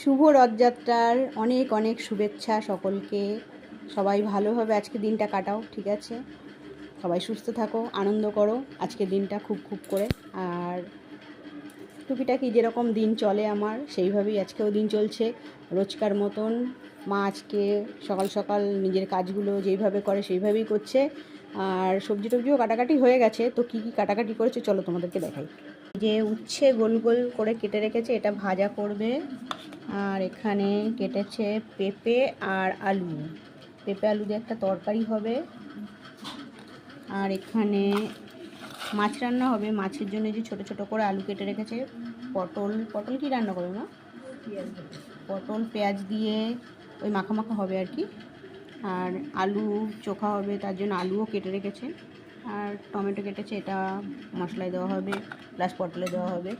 শুভ রথযাত্রার অনেক অনেক শুভেচ্ছা সকলকে। সবাই ভালোভাবে আজকে দিনটা কাটাও, ঠিক আছে? সবাই সুস্থ থাকো, আনন্দ করো আজকের দিনটা খুব খুব করে। আর টুকিটাকি যেরকম দিন চলে আমার সেইভাবেই আজকেও দিন চলছে রোজকার মতন। মা আজকে সকাল সকাল নিজের কাজগুলো যেইভাবে করে সেইভাবেই করছে। আর সবজি টবজিও কাটাকাটি হয়ে গেছে, তো কী কী কাটাকাটি করেছে চলো তোমাদেরকে দেখাই। যে উচ্ছে গোল গোল করে কেটে রেখেছে, এটা ভাজা করবে। আর এখানে কেটেছে পেঁপে আর আলু, পেঁপে আলু দিয়ে একটা তরকারি হবে। আর এখানে মাছ রান্না হবে, মাছের জন্য যে ছোট ছোট করে আলু কেটে রেখেছে। পটল পটল কি রান্না করবে মা? পটল পেঁয়াজ দিয়ে ওই মাখা মাখা হবে আর কি। আর আলু চোখা হবে, তার জন্য আলুও কেটে রেখেছে। আর টমেটো কেটেছে, এটা মশলায় দেওয়া হবে প্লাস পটলে দেওয়া হবে।